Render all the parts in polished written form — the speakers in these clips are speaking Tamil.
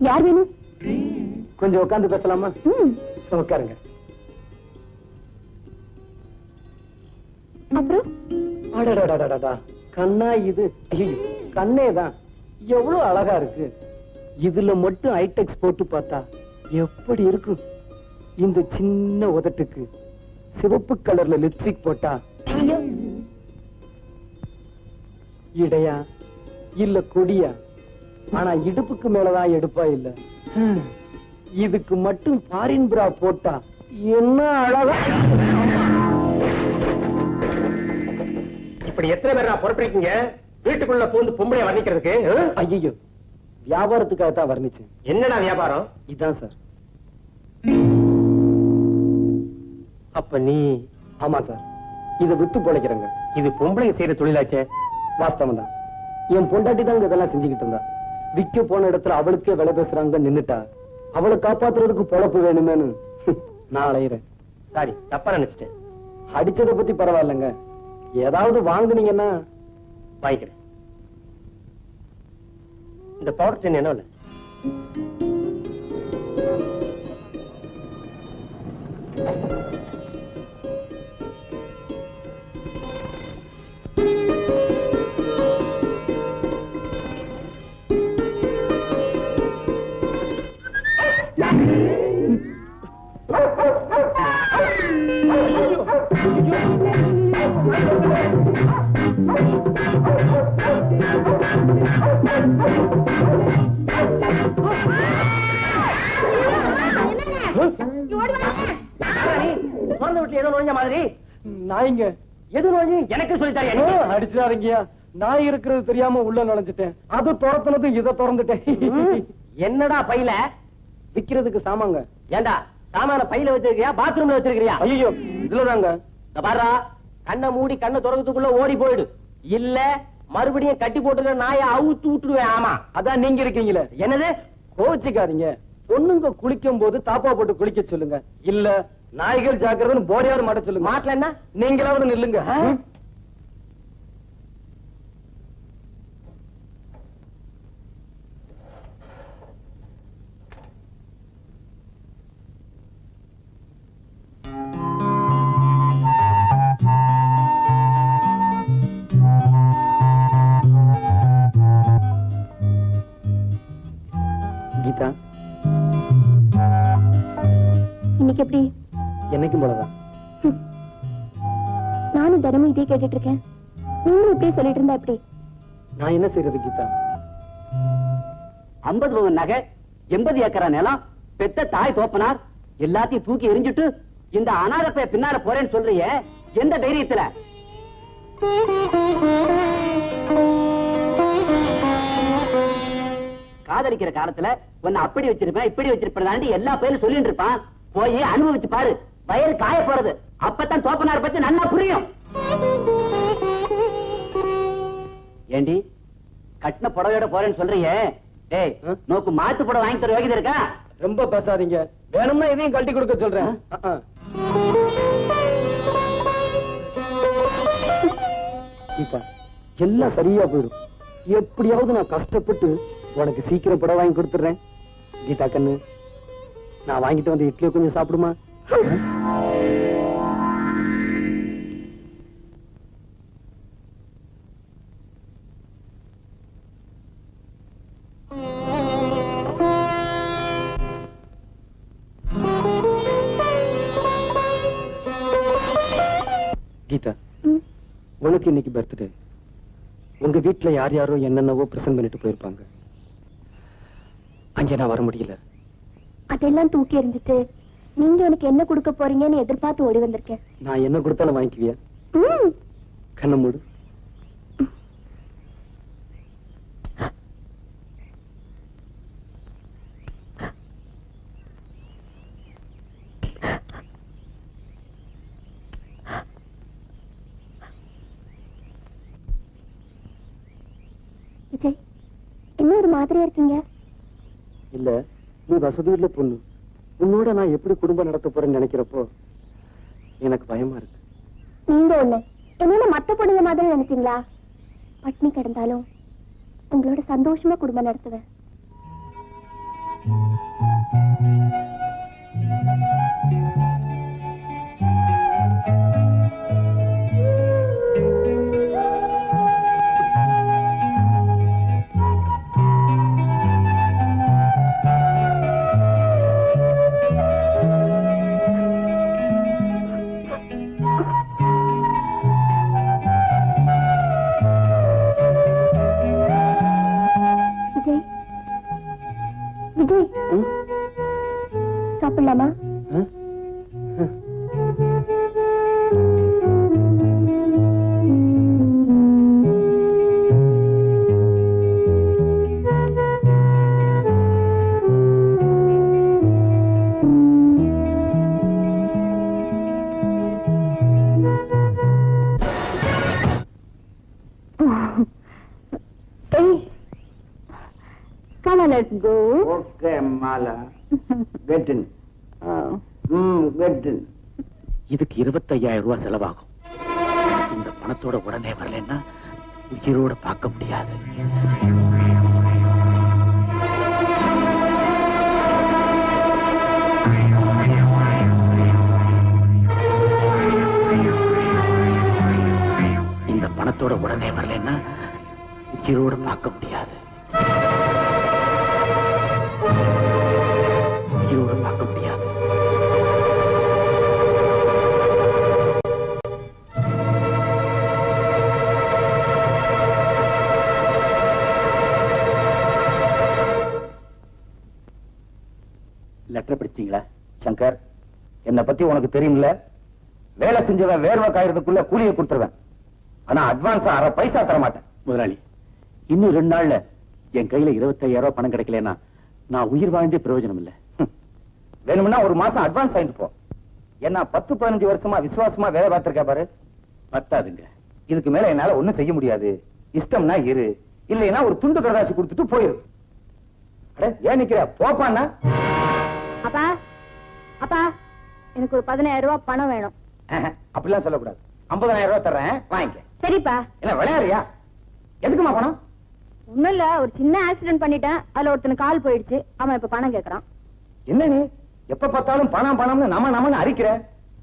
யார் வேணும்? கொஞ்சம் உட்காந்து பேசலாமா? உட்காருங்க. அப்புறம் கண்ணா இது? கண்ணேதான். எவ்வளவு அழகா இருக்கு. இதுல மட்டும் ஐடெக்ஸ் போட்டு பார்த்தா எப்படி இருக்கும்? இந்த சின்ன உதட்டுக்கு சிவப்பு கலர்ல லிப்ஸ்டிக் போட்டா இடையா இல்ல கொடியா? ஆனா இடுப்புக்கு மேலதான் எடுப்பா இல்ல. இதுக்கு மட்டும் ஃபாரின் பிரா போட்டா என்ன அழகா! இப்படி எத்தனை பேர் பொறுப்பிருக்கீங்க வீட்டுக்குள்ள போந்து பொம்பளை வர்ணிக்கிறதுக்கு? ஐயோ, வியாபாரத்துக்காகத்தான் வர்ணிச்சேன். என்னடா வியாபாரம்? இதான் சார். அப்ப நீ? ஆமா சார், இதை வித்து பொழைக்கிறேங்க. இது பொம்பளைங்க செய்யற தொழிலாச்சே. வாஸ்தவம் தான். என் பொண்டாட்டி தாங்க இதெல்லாம் செஞ்சுக்கிட்டு இருந்தா. விக்க போன இடத்துல அவளுக்கே விலை பேசுறாங்க நின்னுட்டா. அவளை காப்பாத்துறதுக்கு பொழப்பு வேணுமேனு நான் அலையிறேன். சாரி, தப்பா நினைச்சிட்டேன். அடிச்சதை பத்தி பரவாயில்லைங்க. ஏதாவது வாங்குனீங்கன்னா வாங்கிக்கிறேன். இந்த பவுடர் டின் என்ன இல்ல? நாய்ங்க எது நோய் எனக்கு சொல்லித்தாரு. அடிச்சாருங்கயா. நாய் இருக்கிறது தெரியாம உள்ள நுழைஞ்சிட்டேன். அது துரத்துனதும் இதை திறந்துட்டேன். என்னடா பையில? விக்கிறதுக்கு சாமாங்க. ஏண்டா சாமான பையில வச்சிருக்கியா பாத்ரூம்ல வச்சிருக்கியா? ஐயோ, இதுலதாங்க. பாரா, கண்ணை மூடி கண்ணை துறக்கத்துக்குள்ள ஓடி போயிடு. இல்ல மறுபடியும் கட்டி போட்டு நாயை அவுத்து விட்டுருவேன். ஆமா, அதான் நீங்க இருக்கீங்களே. என்னது? கோச்சிக்காதீங்க. பொண்ணுங்க குளிக்கும் போது தாப்பா போட்டு குளிக்க சொல்லுங்க. இல்ல நாய்கள் ஜாக்கிரதைன்னு போடையாவது மாட்ட சொல்லுங்க. மாட்டல என்ன? நீங்களாவது நில்லுங்க. கீதா, இன்னைக்கு எப்படி? என்னைக்கும் போலதான். நானும் தினமும் இதே கேட்டுட்டு இருக்கேன். நீங்களும் இப்படியே சொல்லிட்டு இருந்தா எப்படி? நான் என்ன செய்யறது கீதா? 50 பவுன் நகை, 80 ஏக்கரா நிலம், பெத்த தாய் தோப்பனார் எல்லாத்தையும் தூக்கி எரிஞ்சிட்டு இந்த அனாதை பின்னால போறேன்னு சொல்றியே, எந்த தைரியத்துல? காதலிக்கிற காலத்துல உன்னை அப்படி வச்சிருப்பேன் இப்படி வச்சிருப்பேன் எல்லா பேரும் சொல்லிட்டு இருப்பான். போய் அனுபவிச்சு பாரு, வயிறு காய போறது. அப்பதான் தோப்பனார் பத்தி நல்லா புரியும். ஏண்டி கட்டின புடவையோட போறேன்னு சொல்றியே, டேய் நோக்கு மாத்து புடவை வாங்கி தர வேகியது இருக்கா? ரொம்ப பேசாதீங்க. வேணும்னா இதையும் கழட்டி கொடுக்க சொல்றேன். கீதா, எல்லாம் சரியா போயிடும். எப்படியாவது நான் கஷ்டப்பட்டு உனக்கு சீக்கிரம் புடவை வாங்கி கொடுத்துறேன். கீதா கண்ணு, நான் வாங்கிட்டு வந்து இட்லியை கொஞ்சம் சாப்பிடுமா? கீதா, உனக்கு இன்னைக்கு பர்த்டே. உங்க வீட்டுல யார் யாரோ என்னென்னவோ பிரசன்ட் பண்ணிட்டு போயிருப்பாங்க. அங்கே நான் வர முடியல. அதெல்லாம் தூக்கி எறிஞ்சிட்டு நீங்க எனக்கு என்ன கொடுக்க போறீங்கன்னு எதிர்பார்த்து ஓடி வந்திருக்கேன். நான் என்ன கொடுத்தாலும் வாங்கிக்குவியா? கண்ணை மூடு. இன்னும் ஒரு மாதிரியா இருக்கீங்க. இல்ல, நீ வசதியுள்ள பொண்ணு. உன்னோட நான் எப்படி குடும்பம் நடத்த போறேன்னு நினைக்கிறப்போ எனக்கு பயமா இருக்கு. நீங்க ஒண்ணு என்னோட மத்த பொண்ணுங்க மாதிரி நினைச்சீங்களா? பட்னி கிடந்தாலும் உங்களோட சந்தோஷமா குடும்பம் நடத்துவேன். விஜய், விஜய், சாப்பிடலாமா? Come on, let's go. Okay, Mala. Get in. Get in. இதுக்கு 25,000 ரூபாய் செலவாகும். இந்த பணத்தோட உடனே வரலன்னா உயிரோட பார்க்க முடியாது. இந்த பணத்தோட உடனே வரலன்னா உயிரோட பார்க்க முடியாது. உயிரோட பார்க்க முடியாது. லெட்டர் படிச்சிட்டீங்களா? சங்கர், என்னை பத்தி உனக்கு தெரியும்ல? வேலை செஞ்சவன் வேர்வை காயறதுக்குள்ள கூலியை கொடுத்துருவேன். ஆனா அட்வான்ஸா அரை பைசா தர மாட்டேன். முதலாளி, இன்னும் 2 நாள்ல என் கையில 25,000 ரூபாய் பணம் கிடைக்கலன்னா நான் உயிர் வாழ்ந்தே பிரயோஜனம் இல்ல. வேணும்னா ஒரு மாசம் அட்வான்ஸ் வாங்கிட்டு போ. என்ன 10-15 வருஷமா விசுவாசமா வேலை பார்த்திருக்க பாரு. பத்தாதுங்க. இதுக்கு மேல என்னால ஒண்ணும் செய்ய முடியாது. இஷ்டம்னா இரு, இல்லைன்னா ஒரு துண்டு கடதாசி கொடுத்துட்டு போயிரு. அட, ஏன் நிக்கிற? போப்பான்னா. அப்பா, அப்பா, எனக்கு ஒரு 15,000 ரூபாய் பணம் வேணும். அப்படிலாம் சொல்லக்கூடாது. 50,000 ரூபாய் தர்றேன், வாங்கிக்க. சரிப்பா. என்ன விளையாடுறியா? எதுக்குமா பணம்? ஒண்ணும் இல்ல, ஒரு சின்ன ஆக்சிடென்ட் பண்ணிட்டேன். அதுல ஒருத்தனுக்கு கால் போயிடுச்சு. அவன் இப்ப பணம் கேக்குறான். என்ன நீ எப்ப பார்த்தாலும் பணம் பணம்னு நம்மன்னு அரிக்கிற?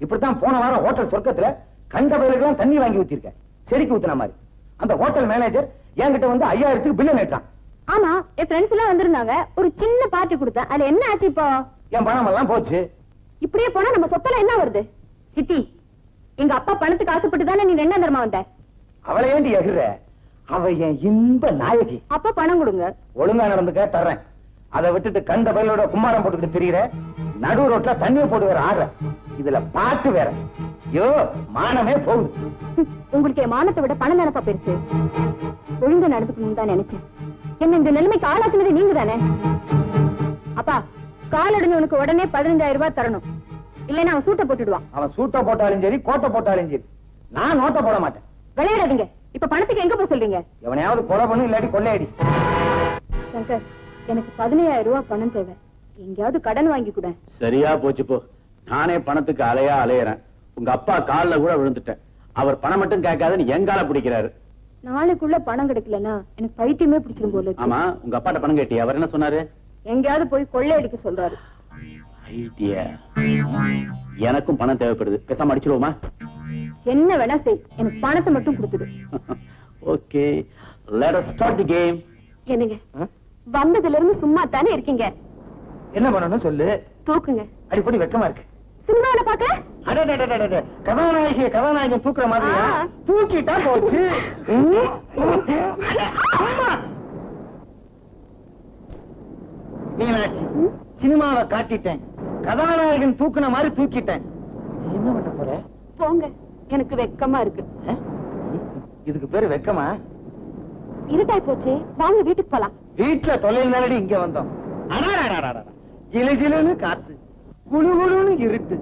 இப்படித்தான் போன வாரம் ஹோட்டல் சொர்க்கத்துல கண்ட பயிர்களுக்கெல்லாம் தண்ணி வாங்கி ஊத்திருக்க, செடிக்கு ஊத்துன மாதிரி. அந்த ஹோட்டல் மேனேஜர் என்கிட்ட வந்து 5,000க்கு பில்ல நேட்டான். ஆமா, என் ஃப்ரெண்ட்ஸ் எல்லாம் வந்திருந்தாங்க. ஒரு சின்ன பார்ட்டி கொடுத்தேன். அதுல என்ன ஆச்சு இப்போ? என் பணம் எல்லாம் போச்சு. இப்படியே போனா நம்ம சொத்துல என்ன வருது? சித்தி, எங்க அப்பா பணத்துக்கு ஆசைப்பட்டு தானே நீ 2ஆம் தரமா வந்த. அவளை ஏண்டி எகுற? அவ என் இன்ப நாயகி. அப்பா பணம் கொடுங்க. ஒழுங்கா நடந்துக்க, தர்றேன். அதை விட்டுட்டு கண்ட பயிலோட கும்மாரம் போட்டுக்கிட்டு திரியிற, நடு ரோட்ல தண்ணியை போட்டு வேற ஆடுற. இதுல பாட்டு வேற. ஐயோ, மானமே போகுது. உங்களுக்கு என் மானத்தை விட பணம் நினைப்பா பெருசு. ஒழுங்கா நடந்துக்கணும்னு தான் நினைச்சேன். என்ன இந்த நிலைமைக்கு ஆளாக்குனது நீங்க தானே. அப்பா, கால் அடைஞ்சவனுக்கு உடனே 15,000 ரூபாய் தரணும். இல்லைன்னா அவன் சூட்டை போட்டுடுவான். அவன் சூட்டை போட்டாலும் சரி, கோட்டை போட்டாலும் சரி, நான் நோட்டை போட மாட்டேன். விளையாடாதீங்க. இப்ப பணத்துக்கு எங்க போய் சொல்றீங்க? எவனையாவது கொலை பண்ணு, இல்லாட்டி கொள்ளையடி. சங்கர், எனக்கு 15,000 ரூபாய் பணம் தேவை. எங்கேயாவது கடன் வாங்கி கூட. சரியா போச்சு போ. நானே பணத்துக்கு அலையா அலையறேன். உங்க அப்பா கால்ல கூட விழுந்துட்டேன். அவர் பணம் மட்டும் கேட்காதுன்னு எங்கால பிடிக்கிறாரு. நாளைக்குள்ள பணம் கிடைக்கலன்னா எனக்கு பைத்தியமே பிடிச்சிரும் போல இருக்கு. ஆமா, உங்க அப்பாட்ட பணம் கேட்டியா? அவர் என்ன சொன்னாரு? எங்கேயாவது போய் கொள்ளையடிக்க சொல்றாரு. ஐடியா. எனக்கும் பணம் தேவைப்படுது. பேசாம அடிச்சிருவோமா? என்ன வேணா செய், எனக்கு பணத்தை மட்டும் கொடுத்துடு. Okay, let us start the game. என்னங்க, வந்ததுல இருந்து சும்மா தானே இருக்கீங்க. என்ன பண்ணணும் சொல்லு. தூக்குங்க. அடிப்படி வெக்கமா இருக்கு. சினிமாவில பாக்க அடடடடடட, கதாநாயகன் தூக்குற மாதிரியா? தூக்கிட்டா போச்சு. மீனாட்சி, சினிமாவை காட்டிட்டேன், கதாநாயகன் தூக்குன மாதிரி தூக்கிட்டேன். என்ன பண்ண போற? போங்க, எனக்கு வெக்கமா இருக்கு. இதுக்கு பேரு வெக்கமா? இருட்டாய் போச்சு, வாங்க வீட்டுக்கு போலாம். வீட்டுல தொழில் நாளடி இங்க வந்தோம். ஜிலு ஜிலுன்னு காத்து, குழு குழுன்னு இருட்டு,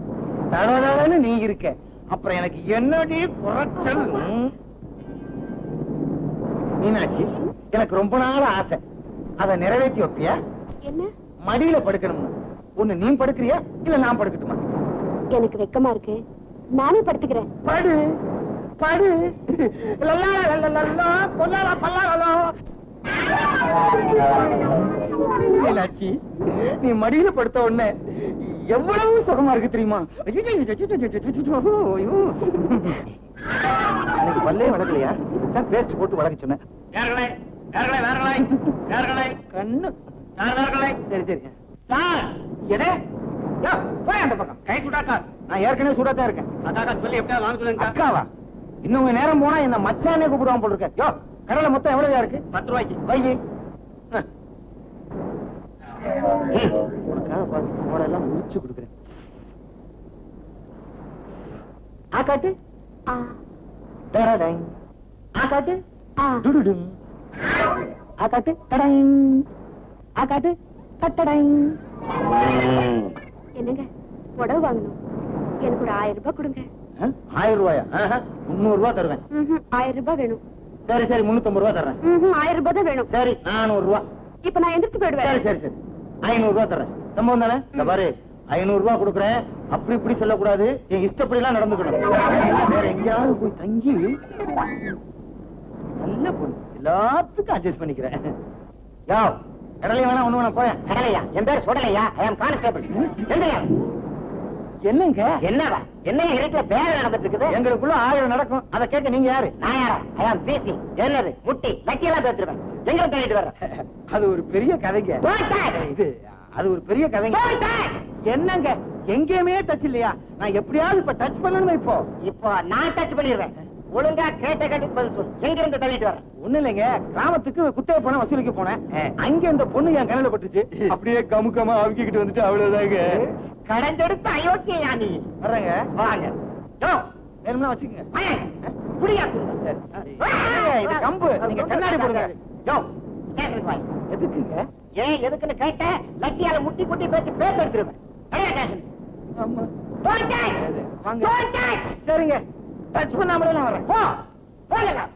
தடதடன்னு நீ இருக்க. அப்புறம் எனக்கு என்னடி குறைச்சல்? மீனாட்சி, எனக்கு ரொம்ப நாள் ஆசை. அதை நிறைவேற்றி வைப்பியா? என்ன? மடியில படுக்கணும்னு. ஒண்ணு நீ படுக்கிறியா இல்ல நான் படுக்கட்டுமா? எனக்கு வெக்கமா இருக்கு, நானே படுத்துக்கிறேன். படு படு. லல்லா லல்லா கொல்லாலா பல்லாலா. மீனாட்சி, நீ மடியில படுத்த உடனே எவ்வளவு சுகமா இருக்கு தெரியுமா? எனக்கு பல்லே வளர்க்கலையா? இதுதான் பேஸ்ட் போட்டு வளர்க்க சொன்னேன். கண்ணு. சரி சரி சார் எடே, யோ, போய் அந்த பக்கம். கை சுடாக்கா நான் ஏற்கனவே சூடாத்தான் இருக்கேன். அக்காக்கா சொல்லி எப்படியா வாங்க சொல்லுங்க. அக்காவா? இன்னும் கொஞ்ச நேரம் போனா என்ன மச்சானே கூப்பிடுவான் போல இருக்க. யோ, கடலை மொத்தம் எவ்வளவு இருக்கு? 10 ரூபாய்க்கு. வையி. உனக்காக பார்த்து மோடெல்லாம் முடிச்சு கொடுக்குறேன். ஆ காட்டு. ஆ டடடங். ஆ காட்டு. ஆ டுடுடுங். ஆ காட்டு. டடங். ஆ காட்டு. கட்டடங். என்னங்க, புடவை வாங்கணும், எனக்கு ஒரு 1000 ரூபாய் கொடுங்க. 1000 ரூபாயா? 300 ரூபாய் தருவேன். 1000 ரூபாய் வேணும். சரி சரி 350 ரூபாய் தர்றேன். 1000 ரூபாய் தான் வேணும். சரி 400 ரூபாய். இப்ப நான் எந்திரிச்சு சரி போயிடுவேன். சரி சரி 500 ரூபாய் தர்றேன். சம்பவம் தானே? இந்த பாரு, 500 ரூபாய் கொடுக்குறேன். அப்படி இப்படி சொல்லக்கூடாது, என் இஷ்டப்படி எல்லாம் நடந்துக்கணும். வேற எங்கேயாவது போய் தங்கி நல்ல பொண்ணு, எல்லாத்துக்கும் அட்ஜஸ்ட் பண்ணிக்கிறேன். யோ, கடலையா வேணா ஒண்ணு வேணா போயேன். கடலையா? என் பேர் சுடலையா? ஐ அம் கான்ஸ்டபிள். எங்கயா? என்னங்க என்னவா? என்ன இருட்டுல வேலை நடந்துட்டு இருக்குது? எங்களுக்குள்ள 1000 நடக்கும், அதை கேட்க நீங்க யாரு? நான் யாரா? ஐ அம் பேசி. என்னது முட்டி லக்கி எல்லாம் பேசிருவேன். எங்க தள்ளிட்டு வர்றேன்? அது ஒரு பெரிய கதைங்க. இது அது ஒரு பெரிய கதைங்க. என்னங்க, எங்கேயுமே டச் இல்லையா? நான் எப்படியாவது இப்ப டச் பண்ணணுமே. இப்போ நான் டச் பண்ணிடுறேன். ஒழுங்கா கேட்ட கேட்டுக்கு பதில் சொல்லு. எங்க இருந்து தள்ளிட்டு வர? ஒண்ணு இல்லைங்க, கிராமத்துக்கு குத்தகை பணம் வசூலிக்க போனேன். அங்க இந்த பொண்ணு என் கண்ணுல பட்டுச்சு. அப்படியே கமுக்கமா அவுக்கிட்டு வந்துட்டு அவ்வளவுதாங்க. கடைஞ்செடுத்து அயோக்கியா நீ. வர்றேங்க. வாங்க. யோ, வேணும்னா வச்சுக்கங்க. புடியா சரி. இது கம்பு, நீங்க கண்ணாடி போடுங்க. யோ, ஸ்டேஷனுக்கு வாங்க. எதுக்குங்க? ஏன் எதுக்குன்னு கேட்ட லட்டியால முட்டி முட்டி பேச்சு பேச எடுத்துருவேன். ஸ்டேஷன். ஆமா. Don't touch. வாங்க. Don't touch. சரிங்க, டச் பண்ணாமலே நான் வரேன். போ. போகலாம்.